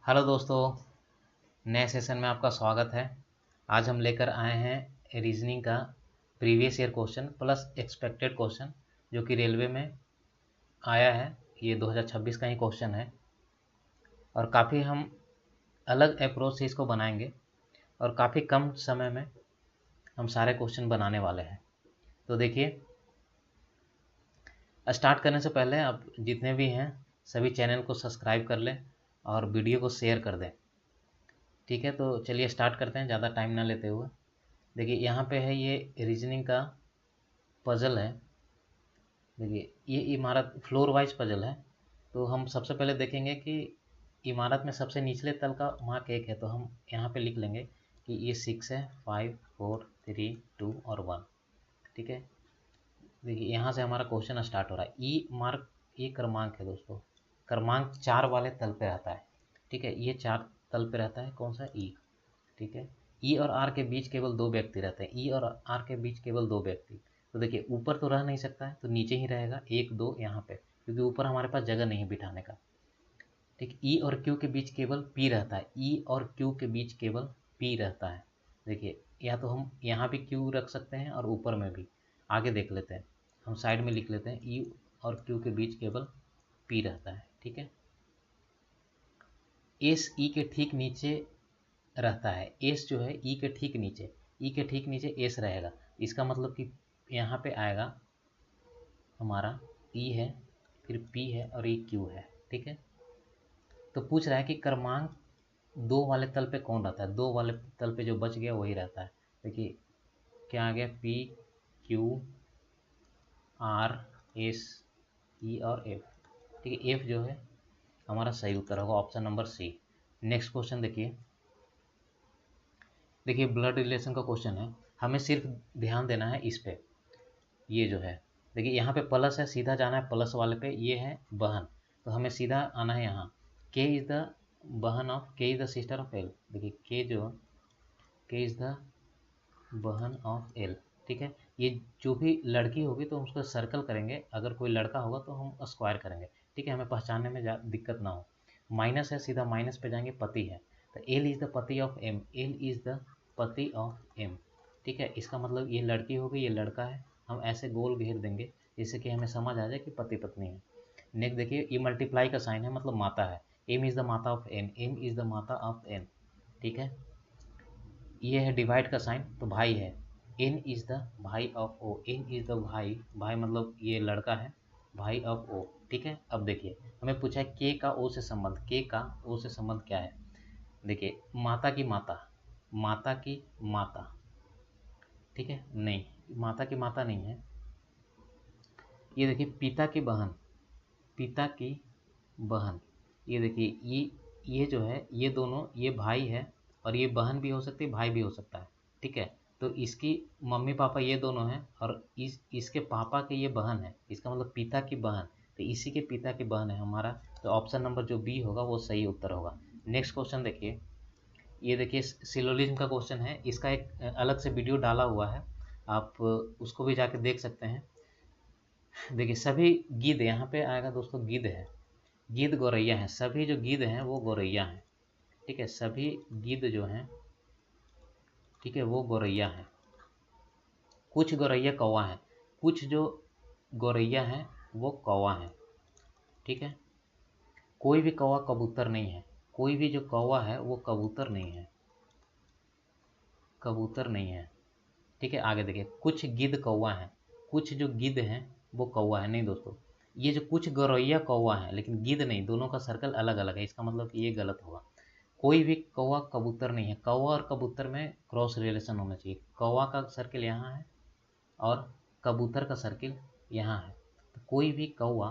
Hello दोस्तों, नए session में आपका स्वागत है। आज हम लेकर आए हैं रीजनिंग का previous year question plus expected question जो कि रेलवे में आया है। ये 2026 का ही क्वेश्चन है और काफ़ी हम अलग अप्रोच से इसको बनाएंगे और काफ़ी कम समय में हम सारे क्वेश्चन बनाने वाले हैं। तो देखिए, स्टार्ट करने से पहले आप जितने भी हैं सभी चैनल को सब्सक्राइब कर लें और वीडियो को शेयर कर दें। ठीक है, तो चलिए स्टार्ट करते हैं ज़्यादा टाइम ना लेते हुए। देखिए यहाँ पे है, ये रीजनिंग का पज़ल है। देखिए ये इमारत फ्लोर वाइज पज़ल है। तो हम सबसे पहले देखेंगे कि इमारत में सबसे निचले तल का मार्क 1 है, तो हम यहाँ पे लिख लेंगे कि ये 6 है, 5 4 3 2 और 1। ठीक है, देखिए यहाँ से हमारा क्वेश्चन स्टार्ट हो रहा है। ये क्रमांक है दोस्तों, क्रमांक 4 वाले तल पे रहता है। ठीक है, ये 4 तल पे रहता है, कौन सा ई। ठीक है, ई और आर के बीच केवल 2 व्यक्ति रहते हैं। ई और आर के बीच केवल 2 व्यक्ति। तो देखिए ऊपर तो रह नहीं सकता है, तो नीचे ही रहेगा 1 2 यहाँ पे, क्योंकि ऊपर हमारे पास जगह नहीं है बिठाने का। ठीक, ई और क्यू के बीच केवल पी रहता है। ई और क्यू के बीच केवल पी रहता है। देखिए या तो हम यहाँ भी क्यू रख सकते हैं और ऊपर में भी। आगे देख लेते हैं, हम साइड में लिख लेते हैं ई और क्यू के बीच केवल पी रहता है। ठीक है, एस ई के ठीक नीचे रहता है। एस जो है ई के ठीक नीचे, ई के ठीक नीचे एस रहेगा। इसका मतलब कि यहाँ पे आएगा हमारा ई है, फिर पी है और ये क्यू है। ठीक है, तो पूछ रहा है कि क्रमांक 2 वाले तल पे कौन रहता है। 2 वाले तल पे जो बच गया वही रहता है। देखिए क्या आ गया, P Q R S E और एफ। ठीक है, एफ जो है हमारा सही उत्तर होगा, option number C. Next question देखिए। देखिए ब्लड रिलेशन का क्वेश्चन है, हमें सिर्फ ध्यान देना है इस पे। ये जो है देखिए यहाँ पे प्लस है, सीधा जाना है प्लस वाले पे। ये है बहन, तो हमें सीधा आना है यहाँ। के इज़ द बहन ऑफ, के is the sister of L. देखिए के इज़ द बहन ऑफ एल। ठीक है, ये जो भी लड़की होगी तो हम उसको सर्कल करेंगे, अगर कोई लड़का होगा तो हम स्क्वायर करेंगे। ठीक है, हमें पहचानने में दिक्कत ना हो। माइनस है, सीधा माइनस पे जाएंगे, पति है तो एल इज़ द पति of M. L is the पति ऑफ एम। ठीक है, इसका मतलब ये लड़की होगी, ये लड़का है। हम ऐसे गोल घेर देंगे जिससे कि हमें समझ आ जाए कि पति पत्नी है। नेक्स्ट देखिए, ये मल्टीप्लाई का साइन है, मतलब माता है। एम इज़ द माता of N, M is the माता ऑफ एन। ठीक है, ये है डिवाइड का साइन, तो भाई है। एन इज़ द भाई of O, N is the भाई, भाई मतलब ये लड़का है, भाई ऑफ ओ। ठीक है, अब देखिए हमें पूछा है के का ओ से संबंध, के का ओ से संबंध क्या है। देखिए माता की माता, माता की माता। ठीक है, नहीं, माता की माता नहीं है। ये देखिए पिता की बहन, पिता की बहन। ये देखिए ये जो है, ये दोनों, ये भाई है और ये बहन भी हो सकती है, भाई भी हो सकता है। ठीक है, तो इसकी मम्मी पापा ये दोनों हैं और इसके पापा के ये बहन है, इसका मतलब पिता की बहन, तो इसी के पिता की बहन है हमारा। तो ऑप्शन नंबर जो बी होगा वो सही उत्तर होगा। नेक्स्ट क्वेश्चन देखिए। ये देखिए सिलोजिज्म का क्वेश्चन है, इसका एक अलग से वीडियो डाला हुआ है, आप उसको भी जाके देख सकते हैं। देखिए सभी गिद्ध, यहाँ पे आएगा दोस्तों गिद्ध है, गिद्ध गौरैया हैं। सभी जो गिद्ध हैं वो गौरैया हैं। ठीक है, सभी गिद्ध जो हैं, ठीक है, वो गौरैया हैं। कुछ गौरैया कौवा हैं, कुछ जो गौरैया हैं वो कौवा हैं। ठीक है, कोई भी कौवा कबूतर नहीं है, कोई भी जो कौवा है वो कबूतर नहीं है, कबूतर नहीं है। ठीक है, आगे देखिए, कुछ गिद्ध कौवा हैं, कुछ जो गिद्ध हैं वो कौवा है नहीं दोस्तों। ये जो कुछ गौरैया कौवा है लेकिन गिद्ध नहीं, दोनों का सर्कल अलग अलग है, इसका मतलब कि ये गलत होगा। कोई भी कौवा कबूतर नहीं है। कौवा और कबूतर में क्रॉस रिलेशन होना चाहिए। कौवा का सर्किल यहाँ है और कबूतर का सर्किल यहाँ है, तो कोई भी कौवा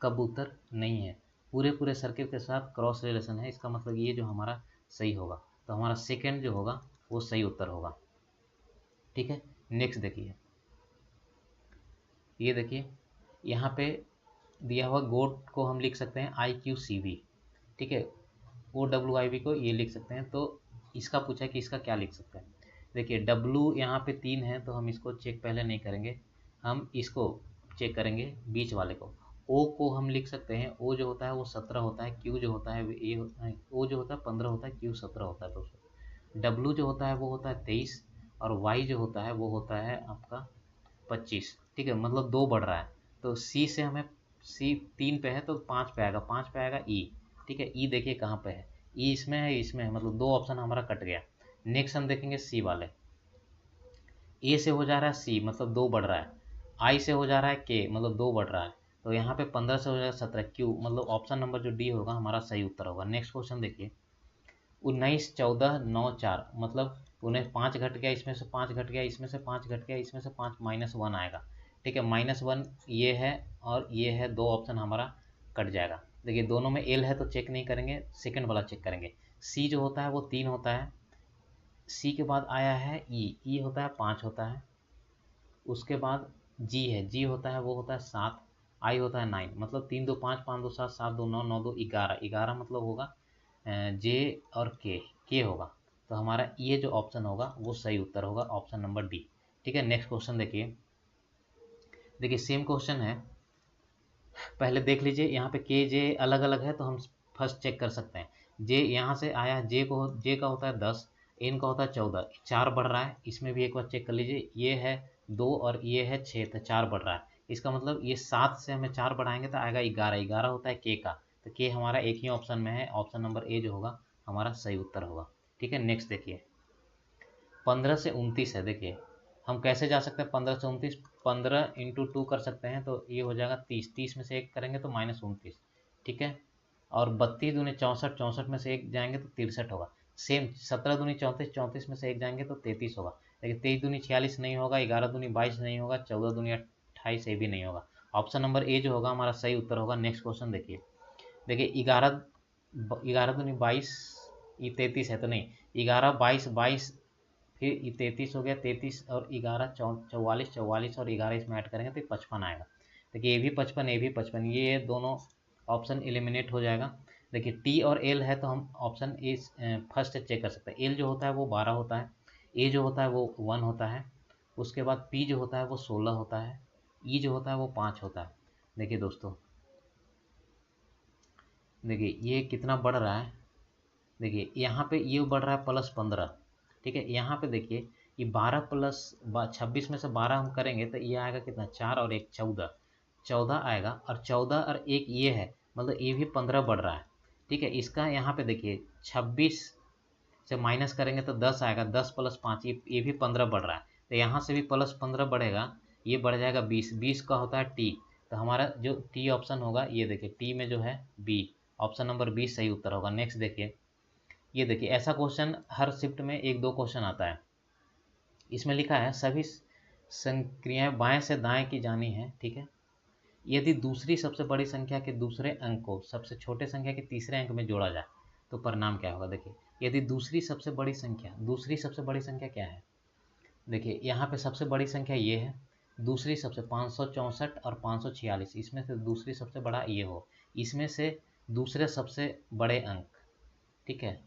कबूतर नहीं है। पूरे पूरे सर्किल के साथ क्रॉस रिलेशन है, इसका मतलब ये जो हमारा सही होगा, तो हमारा सेकेंड जो होगा वो सही उत्तर होगा। ठीक है, नेक्स्ट देखिए। ये देखिए यहाँ पे दिया हुआ गोट को हम लिख सकते हैं IQCV। ठीक है, OWIV को ये लिख सकते हैं। तो इसका पूछा है कि इसका क्या लिख सकते हैं। देखिए W यहाँ पे 3 है, तो हम इसको चेक पहले नहीं करेंगे, हम इसको चेक करेंगे बीच वाले को। ओ को हम लिख सकते हैं, ओ जो होता है वो 17 होता है, क्यू जो होता है ए होता है, ओ जो होता है 15 होता है, क्यू 17 होता है दोस्तों। डब्लू जो होता है वो होता है 23, और वाई जो होता है वो होता है आपका 25। ठीक है, मतलब 2 बढ़ रहा है। तो सी से हमें, सी 3 पे है तो 5 पे आएगा, 5 पे आएगा ई। ठीक है, ई देखिए कहाँ पे है, ई इसमें है, इसमें है, मतलब 2 ऑप्शन हमारा कट गया। नेक्स्ट हम देखेंगे सी वाले। ए से हो जा रहा है सी, मतलब 2 बढ़ रहा है। आई से हो जा रहा है के, मतलब 2 बढ़ रहा है। तो यहाँ पे 15 से हो जाएगा 17, क्यू, मतलब ऑप्शन नंबर जो डी होगा हमारा सही उत्तर होगा। नेक्स्ट क्वेश्चन देखिए, 19 14 9 4, मतलब उन्हें 5 घट गया, इसमें से 5 घट गया, इसमें से 5 घट गया, इसमें से 5, -1 आएगा। ठीक है, -1 ये है और ये है, 2 ऑप्शन हमारा कट जाएगा। देखिए दोनों में एल है तो चेक नहीं करेंगे, सेकंड वाला चेक करेंगे। सी जो होता है वो 3 होता है, सी के बाद आया है ई होता है 5 होता है। उसके बाद जी है, जी होता है वो होता है 7, आई होता है 9, मतलब 3 2 5, 5 2 7, 7 2 9, 9 2 11, 11 मतलब होगा जे और के होगा। तो हमारा ये जो ऑप्शन होगा वो सही उत्तर होगा, ऑप्शन नंबर डी। ठीक है, नेक्स्ट क्वेश्चन देखिए। देखिए सेम क्वेश्चन है, पहले देख लीजिए यहाँ पे के जे अलग अलग है तो हम फर्स्ट चेक कर सकते हैं। जे यहाँ से आया, जे का होता है 10, एन का होता है 14, 4 बढ़ रहा है, इसमें भी एक बार चेक कर लीजिए, ये है 2 और ये है 6, तो 4 बढ़ रहा है। इसका मतलब ये 7 से हमें 4 बढ़ाएंगे तो आएगा 11, 11 होता है के का। तो के हमारा एक ही ऑप्शन में है, ऑप्शन नंबर ए जो होगा हमारा सही उत्तर होगा। ठीक है, नेक्स्ट देखिए, 15 से 29 है। देखिए हम कैसे जा सकते हैं 15 से 29, 15 इंटू 2 कर सकते हैं तो ये हो जाएगा 30, 30 में से एक करेंगे तो -29। ठीक है, और 32 दूनी 64, 64 में से एक जाएंगे तो 63 होगा। सेम 17 दूनी 34, 34 में से एक जाएंगे तो 33 होगा। लेकिन 23 दूनी 46 नहीं होगा, 11 दूनी 22 नहीं होगा, 14 दूनी 28 ये भी नहीं होगा। ऑप्शन नंबर ए जो होगा हमारा सही उत्तर होगा। नेक्स्ट क्वेश्चन देखिए, देखिए 11, 11 दूनी 22, ये 33 है तो नहीं, 11 22 22, फिर ये 33 हो गया, 33 और 11 44, 44 और 11 इसमें ऐड करेंगे तो 55 आएगा। देखिए ये भी 55, ये भी 55, ये दोनों ऑप्शन एलिमिनेट हो जाएगा। देखिए टी और एल है तो हम ऑप्शन ए फर्स्ट चेक कर सकते हैं। एल जो होता है वो 12 होता है, ए जो होता है वो 1 होता है, उसके बाद पी जो होता है वो 16 होता है, ई जो होता है वो 5 होता है। देखिए दोस्तों, देखिए ये कितना बढ़ रहा है, देखिए यहाँ पे ये बढ़ रहा है +15। ठीक है, यहाँ पे देखिए ये 12 प्लस 26 में से 12 हम करेंगे तो ये आएगा कितना, 4 और 1 14, 14 आएगा, और 14 और 1 ये है, मतलब ये भी 15 बढ़ रहा है। ठीक है, इसका यहाँ पे देखिए 26 से माइनस करेंगे तो 10 आएगा, 10 + 5 ये भी 15 बढ़ रहा है। तो यहाँ से भी +15 बढ़ेगा, ये बढ़ जाएगा 20, 20 का होता है टी। तो हमारा जो टी ऑप्शन होगा, ये देखिए टी में जो है बी, ऑप्शन नंबर बी सही उत्तर होगा। नेक्स्ट देखिए, ये देखिए ऐसा क्वेश्चन हर शिफ्ट में 1-2 क्वेश्चन आता है। इसमें लिखा है सभी संक्रियाएं बाएं से दाएं की जानी है। ठीक है, यदि दूसरी सबसे बड़ी संख्या के दूसरे अंक को सबसे छोटे संख्या के तीसरे अंक में जोड़ा जाए तो परिणाम क्या होगा। देखिए यदि दूसरी सबसे बड़ी संख्या क्या है, देखिए यहाँ पे सबसे बड़ी संख्या ये है, दूसरी सबसे 564 और 546, इसमें से दूसरी सबसे बड़ा ये हो, इसमें से दूसरे सबसे बड़े अंक। ठीक है,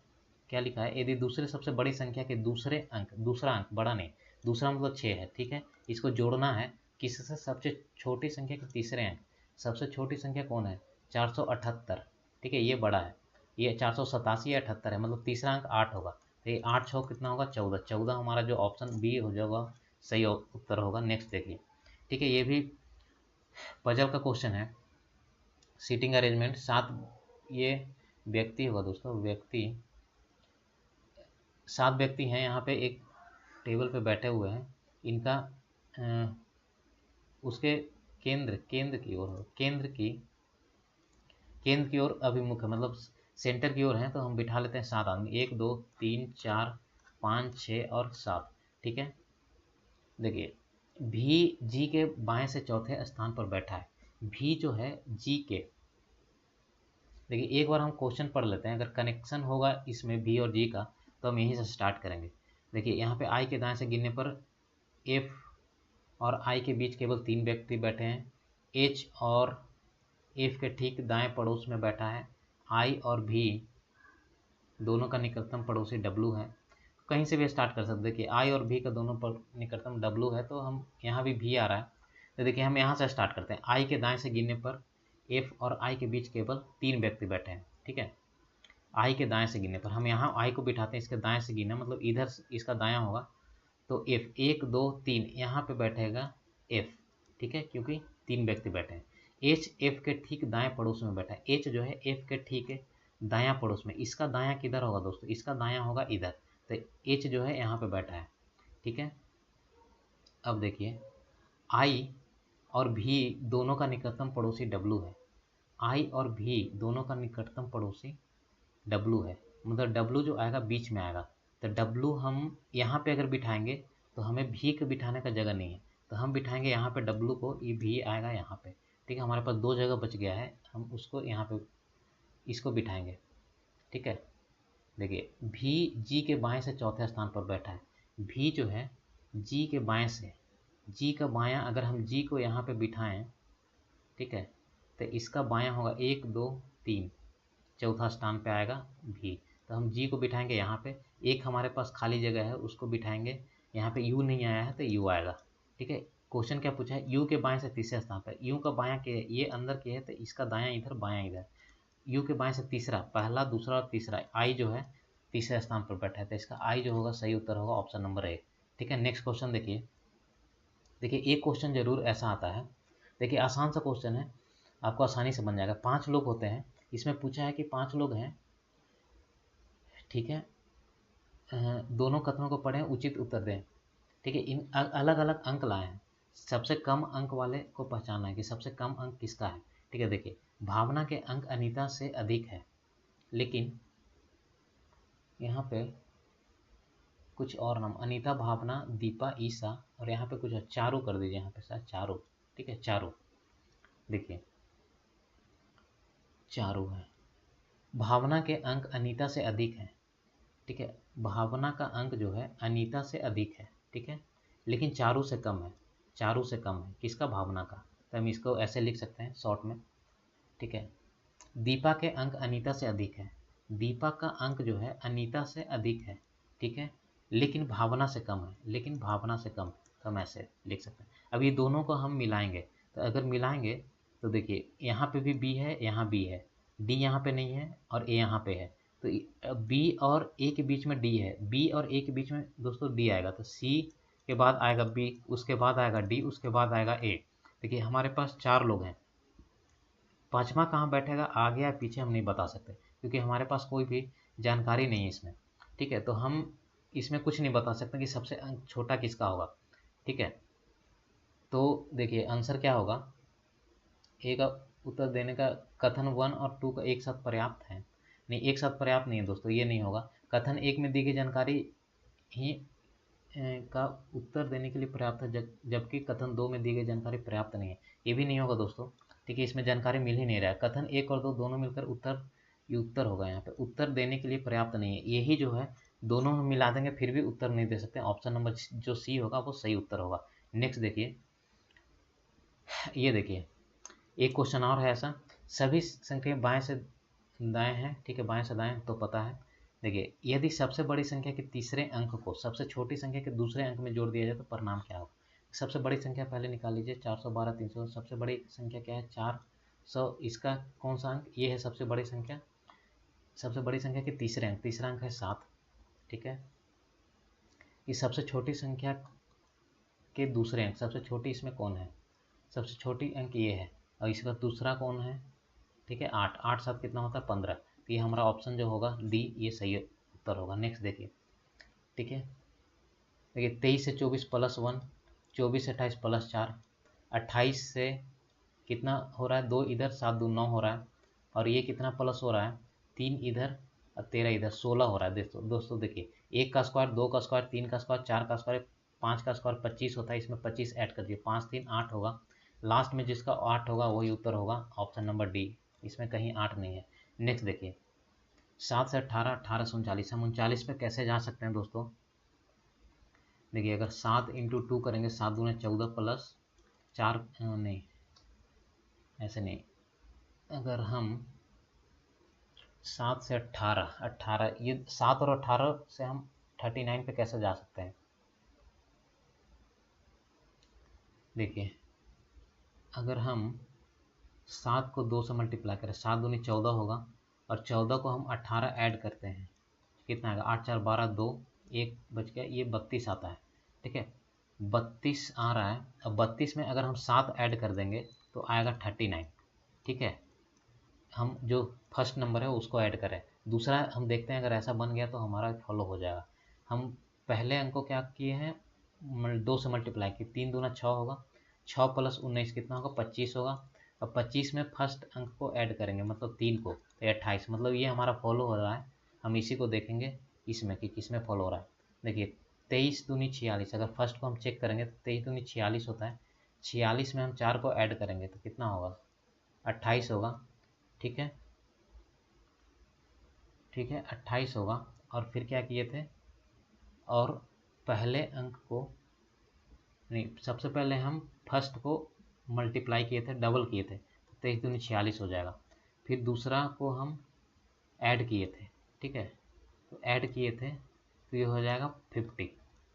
क्या लिखा है, यदि दूसरे सबसे बड़ी संख्या के दूसरे अंक, दूसरा अंक बड़ा नहीं, दूसरा मतलब 6 है। ठीक है, इसको जोड़ना है किससे, सबसे छोटी संख्या के तीसरे अंक। सबसे छोटी संख्या कौन है, 478। ठीक है, ये बड़ा है, ये 487 या 78 है, मतलब तीसरा अंक 8 होगा। तो ये 8 6 कितना होगा, 14, 14 हमारा जो ऑप्शन बी हो जाएगा सही उत्तर होगा। नेक्स्ट देखिए, ठीक है, ये भी पजल का क्वेश्चन है। सीटिंग अरेंजमेंट 7, ये व्यक्ति होगा दोस्तों, व्यक्ति 7 व्यक्ति हैं, यहाँ पे एक टेबल पे बैठे हुए हैं। इनका उसके केंद्र की ओर, केंद्र की ओर अभिमुख है, मतलब सेंटर की ओर है, तो हम बिठा लेते हैं 7 आदमी, 1 2 3 4 5 6 और 7। ठीक है, देखिए भी जी के बाएं से चौथे स्थान पर बैठा है। भी जो है जी के, देखिए एक बार हम क्वेश्चन पढ़ लेते हैं, अगर कनेक्शन होगा इसमें भी और जी का तो हम यहीं से स्टार्ट करेंगे। देखिए यहाँ पे आई के दाएं से गिनने पर एफ और आई के बीच केवल 3 व्यक्ति बैठे हैं। एच और एफ के ठीक दाएं पड़ोस में बैठा है आई, और भी दोनों का निकटतम पड़ोसी डब्लू है। कहीं से भी स्टार्ट कर सकते हैं कि आई और भी का दोनों पर निकटतम डब्लू है, तो हम यहाँ भी आ रहा है, तो देखिए हम यहाँ से स्टार्ट करते हैं। आई के दाएं से गिनने पर एफ और आई के बीच केवल 3 व्यक्ति बैठे हैं, ठीक है। आई के दाएं से गिनने पर हम यहाँ आई को बिठाते हैं, इसके दाएं से गिना मतलब इधर इसका दायां होगा, तो एफ 1 2 3 यहाँ पे बैठेगा एफ, ठीक है, क्योंकि 3 व्यक्ति बैठे हैं। एच एफ के ठीक दाएं पड़ोस में बैठा है, एच जो है एफ के ठीक है दायां पड़ोस में, इसका दायां किधर होगा दोस्तों, इसका दायां होगा इधर, तो एच जो है यहाँ पे बैठा है, ठीक है। अब देखिए आई और भी दोनों का निकटतम पड़ोसी डब्लू है, आई और भी दोनों का निकटतम पड़ोसी डब्लू है, मतलब डब्लू जो आएगा बीच में आएगा, तो डब्लू हम यहाँ पे अगर बिठाएंगे तो हमें भी को बिठाने का जगह नहीं है, तो हम बिठाएंगे यहाँ पे डब्लू को, ये भी आएगा यहाँ पे, ठीक है। हमारे पास 2 जगह बच गया है, हम उसको यहाँ पे इसको बिठाएंगे, ठीक है। देखिए भी जी के बाएं से चौथे स्थान पर बैठा है, भी जो है जी के बाएं से, जी का बायां अगर हम जी को यहाँ पे बिठाएं, ठीक है, तो इसका बायां होगा 1 2 3, चौथा स्थान पे आएगा भी, तो हम जी को बिठाएंगे यहाँ पे, एक हमारे पास खाली जगह है उसको बिठाएंगे यहाँ पे, यू नहीं आया है तो यू आएगा, ठीक है। क्वेश्चन क्या पूछा है, यू के बाएं से तीसरे स्थान पर, यू का बायां के ये अंदर के है तो इसका दायां इधर बायां इधर, यू के बाएं से तीसरा, पहला दूसरा और तीसरा, आई जो है तीसरे स्थान पर बैठा है, तो इसका आई जो होगा सही उत्तर होगा ऑप्शन नंबर ए, ठीक है। नेक्स्ट क्वेश्चन देखिए, देखिए एक क्वेश्चन जरूर ऐसा आता है, देखिए आसान सा क्वेश्चन है, आपको आसानी से बन जाएगा। 5 लोग होते हैं, इसमें पूछा है कि 5 लोग हैं, ठीक है, दोनों कथनों को पढ़ें उचित उत्तर दें, ठीक है। इन अलग अलग अंक लाए हैं, सबसे कम अंक वाले को पहचानना है कि सबसे कम अंक किसका है, ठीक है। देखिए भावना के अंक अनीता से अधिक है, लेकिन यहाँ पे कुछ और नाम, अनीता भावना दीपा ईसा, और यहाँ पे कुछ चारू कर दीजिए, यहाँ पे शायद चारू, ठीक है, चारू, देखिए चारू है, भावना के अंक अनीता से अधिक है, ठीक है, भावना का अंक जो है अनीता से अधिक है, ठीक है, लेकिन चारू से कम है, चारू से कम है किसका, भावना का, तो हम इसको ऐसे लिख सकते हैं शॉर्ट में, ठीक है। दीपा के अंक अनीता से अधिक है, दीपा का अंक जो है अनीता से अधिक है, ठीक है, लेकिन भावना से कम है, लेकिन भावना से कम, तो हम ऐसे लिख सकते हैं। अब ये दोनों को हम मिलाएंगे, तो अगर मिलाएंगे तो देखिए यहाँ पे भी बी है, यहाँ बी है, डी यहाँ पे नहीं है और ए यहाँ पे है, तो बी और ए के बीच में डी है, बी और ए के बीच में दोस्तों डी आएगा, तो सी के बाद आएगा बी, उसके बाद आएगा डी, उसके बाद आएगा ए। देखिए हमारे पास 4 लोग हैं, 5वां कहाँ बैठेगा आगे या पीछे हम नहीं बता सकते, क्योंकि हमारे पास कोई भी जानकारी नहीं है इसमें, ठीक है। तो हम इसमें कुछ नहीं बता सकते कि सबसे छोटा किसका होगा, ठीक है। तो देखिए आंसर क्या होगा, ए का उत्तर देने का, कथन 1 और 2 का एक साथ पर्याप्त है, नहीं एक साथ पर्याप्त नहीं है दोस्तों, ये नहीं होगा, कथन 1 में दी गई जानकारी ही का उत्तर देने के लिए पर्याप्त है, जबकि कथन 2 में दी गई जानकारी पर्याप्त नहीं है, ये भी नहीं होगा दोस्तों, ठीक है। इसमें जानकारी मिल ही नहीं रहा है, कथन 1 और 2 दोनों मिलकर उत्तर, ये उत्तर होगा, यहाँ पे उत्तर देने के लिए पर्याप्त नहीं है, यही जो है दोनों हम मिला देंगे फिर भी उत्तर नहीं दे सकते, ऑप्शन नंबर जो सी होगा वो सही उत्तर होगा। नेक्स्ट देखिए, ये देखिए एक क्वेश्चन और है ऐसा, सभी संख्या बाएं से दाएं हैं, ठीक है, बाएं से दाएं तो पता है। देखिए यदि सबसे बड़ी संख्या के तीसरे अंक को सबसे छोटी संख्या के दूसरे अंक में जोड़ दिया जाए तो परिणाम क्या होगा। सबसे बड़ी संख्या पहले निकाल लीजिए, 412 300, सबसे बड़ी संख्या क्या है 400, इसका कौन सा अंक, ये है सबसे बड़ी संख्या, सबसे बड़ी संख्या के तीसरे अंक, तीसरा अंक है 7, ठीक है। ये सबसे छोटी संख्या के दूसरे अंक, सबसे छोटी इसमें कौन है, सबसे छोटी अंक ये है, और इसका दूसरा कौन है, ठीक है 8, 8 7 कितना होता है 15, तो ये हमारा ऑप्शन जो होगा डी ये सही उत्तर होगा। नेक्स्ट देखिए, ठीक है, देखिए 23 से 24 प्लस 1, 24 से 28 प्लस 4, 28 से कितना हो रहा है 2 इधर, 7 2 9 हो रहा है, और ये कितना प्लस हो रहा है 3 इधर और 13 इधर, 16 हो रहा है। दोस्तों देखिए 1 का स्क्वायर, 2 का स्क्वायर, 3 का स्क्वायर, 4 का स्क्वायर, 5 का स्क्वायर 25 होता है, इसमें 25 ऐड कर दिए, 5 3 8 होगा, लास्ट में जिसका 8 होगा वही उत्तर होगा, ऑप्शन नंबर डी, इसमें कहीं 8 नहीं है। नेक्स्ट देखिए 7 से 18, 18 से 39, हम 39 पे कैसे जा सकते हैं दोस्तों, देखिए अगर 7 इंटू 2 करेंगे, 7 दूने 14 प्लस 4, नहीं ऐसे नहीं, अगर हम 7 से 18, 18 ये 7 और 18 से हम 39 पे कैसे जा सकते हैं, देखिए अगर हम 7 को 2 से मल्टीप्लाई करें, 7 दूनी 14 होगा, और 14 को हम 18 ऐड करते हैं, कितना आएगा, 8 4 12, 2 1 बच गया, ये 32 आता है। ठीक है, 32 आ रहा है। अब 32 में अगर हम 7 ऐड कर देंगे तो आएगा 39। ठीक है, हम जो फर्स्ट नंबर है उसको ऐड करें, दूसरा हम देखते हैं, अगर ऐसा बन गया तो हमारा फॉलो हो जाएगा। हम पहले अंक को क्या किए हैं, 2 से मल्टीप्लाई किए, 3 दूना 6 होगा, 6 प्लस 19 कितना होगा, 25 होगा। अब 25 में फर्स्ट अंक को ऐड करेंगे, मतलब 3 को, तो 28, मतलब ये हमारा फॉलो हो रहा है। हम इसी को देखेंगे इसमें कि किस में फॉलो हो रहा है। देखिए 23 दूनी 46, अगर फर्स्ट को हम चेक करेंगे तो 23 दूनी 46 होता है, 46 में हम 4 को ऐड करेंगे तो कितना होगा, 28 होगा। ठीक है, ठीक है, 28 होगा। और फिर क्या किए थे, और पहले अंक को नहीं, सबसे पहले हम फर्स्ट को मल्टीप्लाई किए थे, डबल किए थे, तो 23 दूनी 46 हो जाएगा। फिर दूसरा को हम ऐड किए थे, ठीक है, तो ऐड किए थे तो ये हो जाएगा 50।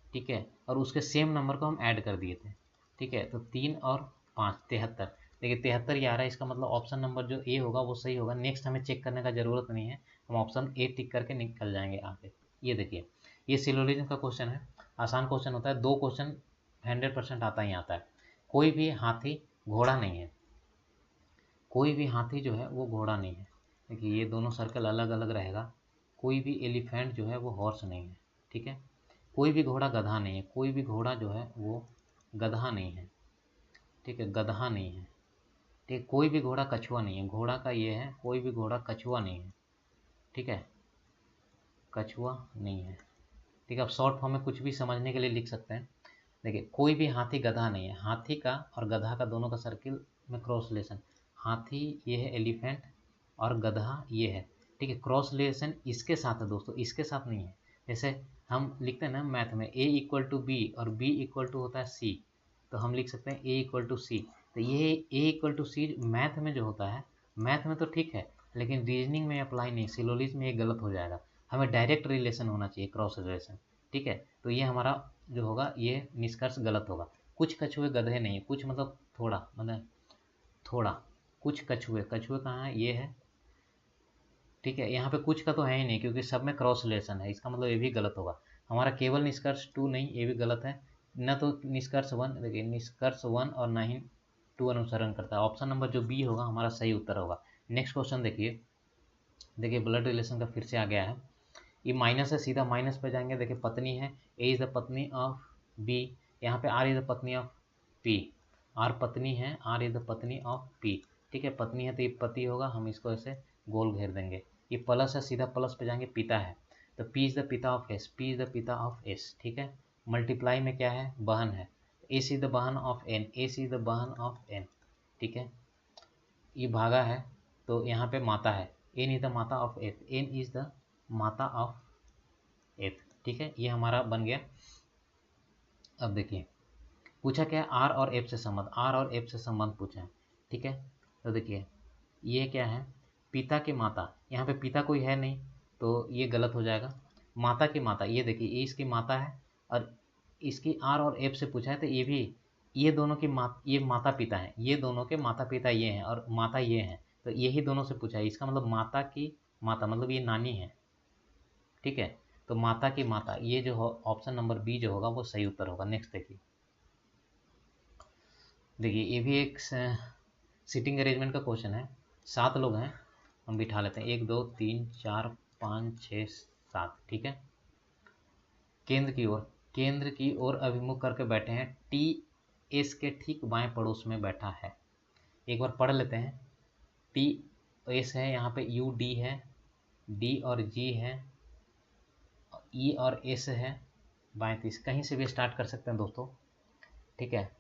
ठीक है, और उसके सेम नंबर को हम ऐड कर दिए थे। ठीक है, तो 3 और 5 73। देखिए 73 ही आ रहा है, इसका मतलब ऑप्शन नंबर जो ए होगा वो सही होगा। नेक्स्ट हमें चेक करने का ज़रूरत नहीं है, हम ऑप्शन ए टिक करके निकल जाएंगे आगे। ये देखिए, ये सिलोजिज्म का क्वेश्चन है, आसान क्वेश्चन होता है, 2 क्वेश्चन 100% आता ही आता है। कोई भी हाथी घोड़ा नहीं है, कोई भी हाथी जो है वो घोड़ा नहीं है। देखिए ये दोनों सर्कल अलग अलग रहेगा। कोई भी एलिफेंट जो है वो हॉर्स नहीं है। ठीक है, कोई भी घोड़ा गधा नहीं है, कोई भी घोड़ा जो है वो गधा नहीं है। ठीक है, गधा नहीं है। ठीक, कोई भी घोड़ा कछुआ नहीं है, घोड़ा का ये है, कोई भी घोड़ा कछुआ नहीं है। ठीक है, कछुआ नहीं है। ठीक है, अब शॉर्ट फॉर्म में कुछ भी समझने के लिए लिख सकते हैं। देखिए कोई भी हाथी गधा नहीं है, हाथी का और गधा का दोनों का सर्किल में क्रॉस रिलेशन, हाथी ये है एलिफेंट और गधा ये है। ठीक है, क्रॉस रिलेशन इसके साथ है दोस्तों, इसके साथ नहीं है। जैसे हम लिखते हैं ना मैथ में a इक्वल टू बी और b इक्वल टू होता है c, तो हम लिख सकते हैं a इक्वल टू सी। तो ये a equal to C math में जो होता है, मैथ में तो ठीक है, लेकिन रीजनिंग में अप्लाई नहीं, सिलोजिज्म में ये गलत हो जाएगा। हमें डायरेक्ट रिलेशन होना चाहिए, क्रॉस रिलेशन। ठीक है, तो ये हमारा जो होगा ये निष्कर्ष गलत होगा। कुछ कछुए गधे नहीं है, कुछ मतलब थोड़ा, मतलब थोड़ा, कुछ कछुए, कछुए कहाँ है, ये है। ठीक है, यहाँ पे कुछ का तो है ही नहीं क्योंकि सब में क्रॉस रिलेशन है, इसका मतलब ये भी गलत होगा। हमारा केवल निष्कर्ष 2 नहीं, ये भी गलत है। न तो निष्कर्ष 1, देखिए निष्कर्ष 1 और न ही 2 अनुसरण करता है। ऑप्शन नंबर जो बी होगा हमारा सही उत्तर होगा। नेक्स्ट क्वेश्चन देखिए, देखिए ब्लड रिलेशन का फिर से आ गया है। ये माइनस है, सीधा माइनस पे जाएंगे। देखिए पत्नी है, ए इज़ द पत्नी ऑफ बी, यहाँ पे आर इज़ द पत्नी ऑफ पी, आर पत्नी है, आर इज़ द पत्नी ऑफ पी। ठीक है, पत्नी है तो ये पति होगा, हम इसको ऐसे गोल घेर देंगे। ये प्लस है, सीधा प्लस पे जाएंगे, पिता है, तो पी इज़ द पिता of S, P is the पिता ऑफ एस। ठीक है, मल्टीप्लाई में क्या है, बहन है, एस इज़ द बहन of N, S is the बहन ऑफ एन। ठीक है, ये भागा है तो यहाँ पे माता है, एन इज़ द माता ऑफ एथ, एन इज़ द माता ऑफ एथ। ठीक है, ये हमारा बन गया। अब देखिए पूछा क्या है, आर और एफ से संबंध, आर और एफ से संबंध पूछा है। ठीक है, तो देखिए ये क्या है, पिता की माता, यहाँ पे पिता कोई है नहीं तो ये गलत हो जाएगा। माता की माता, ये देखिए ये इसकी माता है, और इसकी आर और एफ से पूछा है तो ये भी, ये दोनों की ये माता पिता हैं, ये दोनों के माता पिता ये हैं और माता ये हैं, तो यही दोनों से पूछा है। इसका मतलब माता की माता मतलब ये नानी है। ठीक है, तो माता की माता, ये जो हो ऑप्शन नंबर बी जो होगा वो सही उत्तर होगा। नेक्स्ट देखिए, देखिए ये भी एक सिटिंग अरेंजमेंट का क्वेश्चन है। 7 लोग हैं, हम बिठा लेते हैं, 1 2 3 4 5 6 7। ठीक है, केंद्र की ओर, केंद्र की ओर अभिमुख करके बैठे हैं, टी एस के ठीक बाएं पड़ोस में बैठा है। एक बार पढ़ लेते हैं, टी एस है, यहाँ पे यू डी है, डी और जी है, ई और एस है, बाएं तीस, कहीं से भी स्टार्ट कर सकते हैं दोस्तों। ठीक है,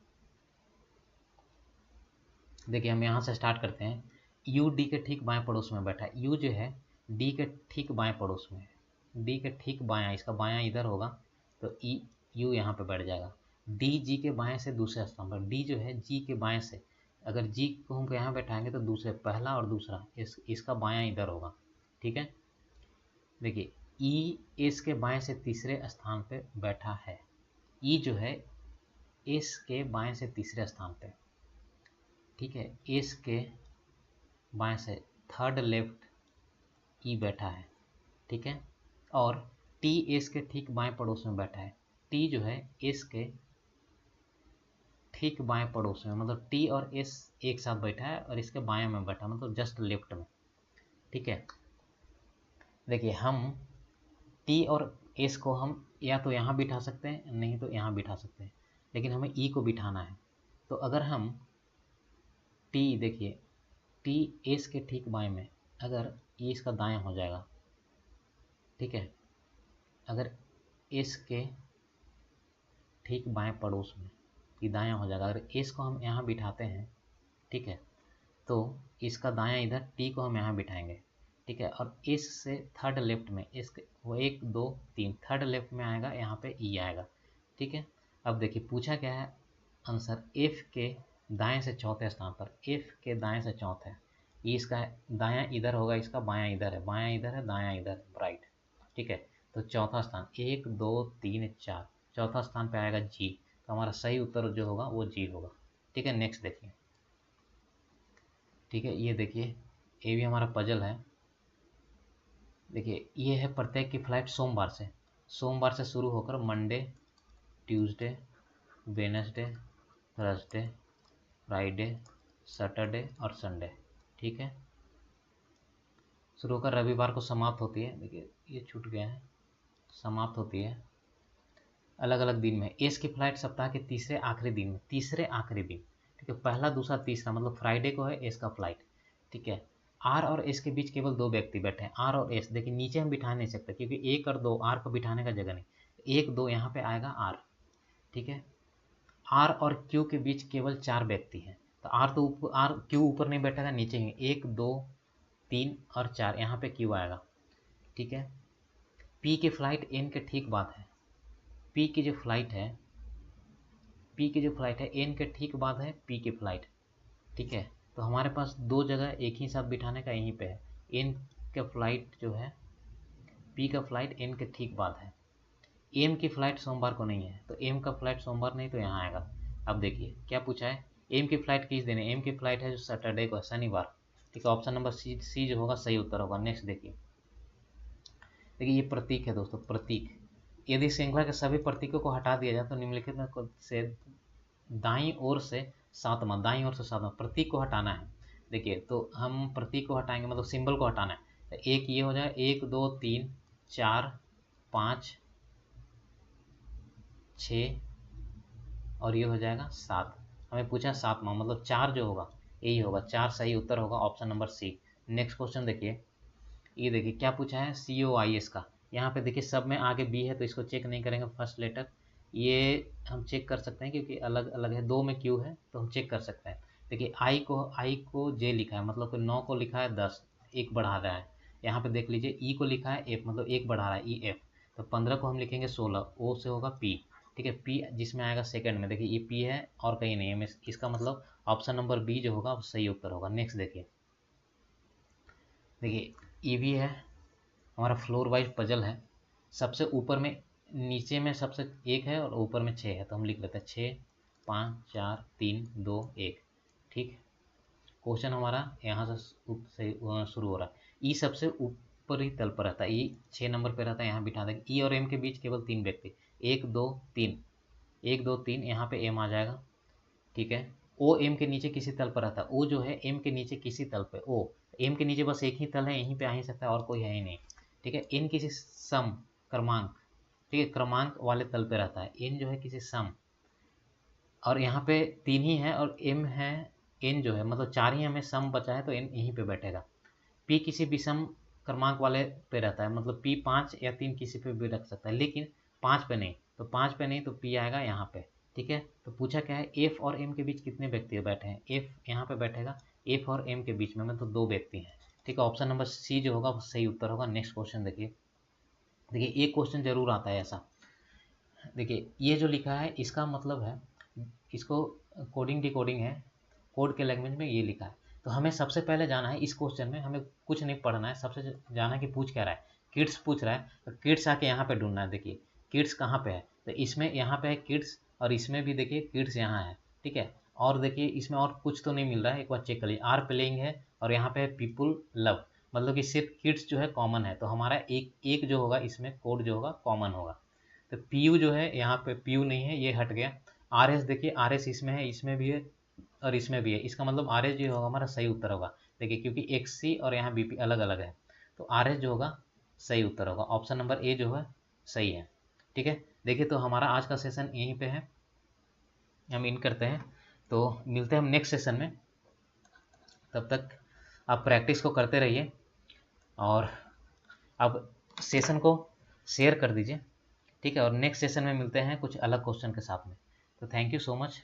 देखिए हम यहाँ से स्टार्ट करते हैं, यू डी के ठीक बाएं पड़ोस में बैठा है, यू जो है डी के ठीक बाएं पड़ोस में है, डी के ठीक बायां, इसका बायां इधर होगा तो ई यू यहाँ पे बैठ जाएगा। डी जी के बाएं से दूसरे स्थान पर, डी जो है जी के बाएं से, अगर जी को हम यहाँ बैठाएंगे तो दूसरे, पहला और दूसरा, इसका बायां इधर होगा। ठीक है, देखिए ई एस के बाएं से तीसरे स्थान पे बैठा है, ई जो है एस के बाएं से तीसरे स्थान पे। ठीक है, एस के बाएं से थर्ड लेफ्ट ई बैठा है, ठीक है, और टी एस के ठीक बाएं पड़ोस में बैठा है। टी जो है एस के ठीक बाएं पड़ोस में, मतलब टी और एस एक साथ बैठा है और इसके बाएं में बैठा, मतलब जस्ट लेफ्ट में, ठीक है। देखिए हम टी और एस को हम या तो यहाँ बिठा सकते हैं, नहीं तो यहाँ बिठा सकते हैं, लेकिन हमें ई को बिठाना है। तो अगर हम टी, देखिए टी एस के ठीक बाएं में, अगर ई इसका दायां हो जाएगा, ठीक है, अगर एस के ठीक बाएं पड़ोस में ये दायां हो जाएगा, अगर एस को हम यहाँ बिठाते हैं, ठीक है, तो इसका दायां इधर, टी को हम यहाँ बिठाएंगे, ठीक है, और एस से थर्ड लेफ्ट में, इसके वो 1 2 3 थर्ड लेफ्ट में आएगा, यहाँ पे ई आएगा, ठीक है। अब देखिए पूछा क्या है आंसर, एफ के दाएं से चौथे स्थान पर, एफ के दाएं से चौथे, ये इसका दायां इधर होगा, इसका बायां इधर है, बायां इधर है, दायां इधर, राइट, ठीक है। तो चौथा स्थान 1 2 3 4, चौथा स्थान पे आएगा जी, तो हमारा सही उत्तर जो होगा वो जी होगा, ठीक है। नेक्स्ट देखिए, ठीक है, ये देखिए ये भी हमारा पजल है। देखिए ये है प्रत्येक की फ्लाइट सोमवार से शुरू होकर Monday, Tuesday, Wednesday, Thursday, Friday, Saturday और संडे, ठीक है, शुरू होकर रविवार को समाप्त होती है। देखिए ये छूट गया है, समाप्त होती है अलग अलग दिन में। एस की फ्लाइट सप्ताह के तीसरे आखिरी दिन में, तीसरे आखिरी दिन, ठीक है, पहला दूसरा तीसरा, मतलब फ्राइडे को है एस का फ्लाइट, ठीक है। आर और एस के बीच केवल 2 व्यक्ति बैठे हैं, आर और एस, देखिए नीचे हम बिठा नहीं सकते क्योंकि 1 और 2 आर को बिठाने का जगह नहीं, 1 2 यहाँ पे आएगा आर, ठीक है। आर और क्यू के बीच केवल 4 व्यक्ति हैं, तो आर क्यू ऊपर नहीं बैठेगा, नीचे ही, 1 2 3 और 4, यहाँ पे क्यू आएगा, ठीक है। पी की फ्लाइट एन के ठीक बाद है, पी की जो फ्लाइट है, पी की जो फ्लाइट है एन के ठीक बाद है पी की फ्लाइट, ठीक है। तो हमारे पास 2 जगह एक ही साथ बिठाने का यहीं पे है, एन का फ्लाइट जो है, पी का फ्लाइट एन के ठीक बाद है। एम की फ्लाइट सोमवार को नहीं है, तो एम का फ्लाइट सोमवार नहीं तो यहाँ आएगा। अब देखिए क्या पूछा है, एम की फ्लाइट किस दिन है, एम की फ्लाइट है जो सैटरडे को है, शनिवार, ठीक है, ऑप्शन नंबर सी जो होगा सही उत्तर होगा। नेक्स्ट देखिए, देखिए ये प्रतीक है दोस्तों, प्रतीक, यदि श्रृंखला के सभी प्रतीकों को हटा दिया जाए तो निम्नलिखित में से दाईं ओर से सातवां प्रतीक को हटाना है। देखिए तो हम प्रतीक को हटाएंगे, मतलब सिंबल को हटाना है, तो एक ये हो जाए, 1 2 3 4 5 6 और ये हो जाएगा 7, हमें पूछा सातवां, मतलब 4 जो होगा यही होगा, 4 सही उत्तर होगा, option number C. Next question देखिए, ये देखिए क्या पूछा है, COIS का, यहाँ पे देखिए सब में आगे बी है तो इसको चेक नहीं करेंगे फर्स्ट लेटर, ये हम चेक कर सकते हैं क्योंकि अलग अलग है, 2 में क्यू है तो हम चेक कर सकते हैं। देखिए आई को जे लिखा है, मतलब कि 9 को लिखा है 10, एक बढ़ा रहा है, यहाँ पे देख लीजिए ई को लिखा है एफ, मतलब एक बढ़ा रहा है ई एफ, तो 15 को हम लिखेंगे 16, ओ से होगा पी, ठीक है, पी जिसमें आएगा सेकंड में, देखिए ये पी है और कहीं नहीं है, इसका मतलब ऑप्शन नंबर बी जो होगा वो सही उत्तर होगा। नेक्स्ट देखिए, देखिए ये भी है हमारा फ्लोर वाइज पजल है, सबसे ऊपर में, नीचे में सबसे 1 है और ऊपर में 6 है, तो हम लिख लेते हैं 6 5 4 3 2 1, ठीक। क्वेश्चन हमारा यहाँ से शुरू हो रहा है, ई सबसे ऊपरी तल पर रहता है, ई 6 नंबर पे रहता है, यहाँ बिठा देंगे। ई और एम के बीच केवल 3 व्यक्ति, 1 2 3, 1 2 3, यहाँ पे एम आ जाएगा, ठीक है। ओ एम के नीचे किसी तल पर रहता है, ओ जो है एम के नीचे किसी तल पे, ओ एम के नीचे बस एक ही तल है, यहीं पे आ ही सकता है और कोई है ही नहीं, ठीक है। एन किसी सम क्रमांक, ठीक है, क्रमांक वाले तल पे रहता है, एन जो है किसी सम, और यहाँ पे 3 ही है और एम है, एन जो है मतलब 4 ही हमें सम बचा है तो एन यहीं पे बैठेगा। पी किसी विषम क्रमांक वाले पे रहता है, मतलब पी 5 या 3 किसी पे भी रख सकता है, लेकिन 5 पे नहीं, तो 5 पे नहीं तो पी आएगा यहाँ पे, ठीक है। तो पूछा क्या है, एफ और एम के बीच कितने व्यक्ति बैठे हैं, एफ यहाँ पे बैठेगा, एफ और एम के बीच में मतलब 2 व्यक्ति हैं, ठीक है, ऑप्शन नंबर सी जो होगा वो सही उत्तर होगा। नेक्स्ट क्वेश्चन देखिए, देखिए एक क्वेश्चन जरूर आता है ऐसा, देखिए ये जो लिखा है इसका मतलब है, इसको कोडिंग डिकोडिंग है, कोड के लैंग्वेज में ये लिखा है, तो हमें सबसे पहले जाना है इस क्वेश्चन में, हमें कुछ नहीं पढ़ना है, सबसे जाना है कि पूछ क्या रहा है, किड्स पूछ रहा है, तो किड्स आके यहाँ पे ढूंढना है। देखिए किड्स कहाँ पे है, तो इसमें यहाँ पे है किड्स, और इसमें भी देखिए किड्स यहाँ है, ठीक है। और देखिए इसमें और कुछ तो नहीं मिल रहा है, एक बार चेक कर लीजिए, आर प्लेइंग है और यहाँ पे है पीपुल लव, मतलब कि सिर्फ किड्स जो है कॉमन है, तो हमारा एक एक जो होगा इसमें कोड जो होगा कॉमन होगा। तो पी यू जो है यहाँ पे पी यू नहीं है, ये हट गया। आर एस देखिए, आर एस इसमें है, इसमें भी है और इसमें भी है, इसका मतलब आर एस जो होगा हमारा सही उत्तर होगा। देखिए क्योंकि एक्स सी और यहाँ बी पी अलग अलग है, तो आर एस जो होगा सही उत्तर होगा, ऑप्शन नंबर ए जो है सही है। ठीक है, देखिए तो हमारा आज का सेशन यहीं पे है, हम इन करते हैं, तो मिलते हैं हम नेक्स्ट सेशन में। तब तक आप प्रैक्टिस को करते रहिए और अब सेशन को शेयर कर दीजिए। ठीक है, और नेक्स्ट सेशन में मिलते हैं कुछ अलग क्वेश्चन के साथ में। तो थैंक यू सो मच।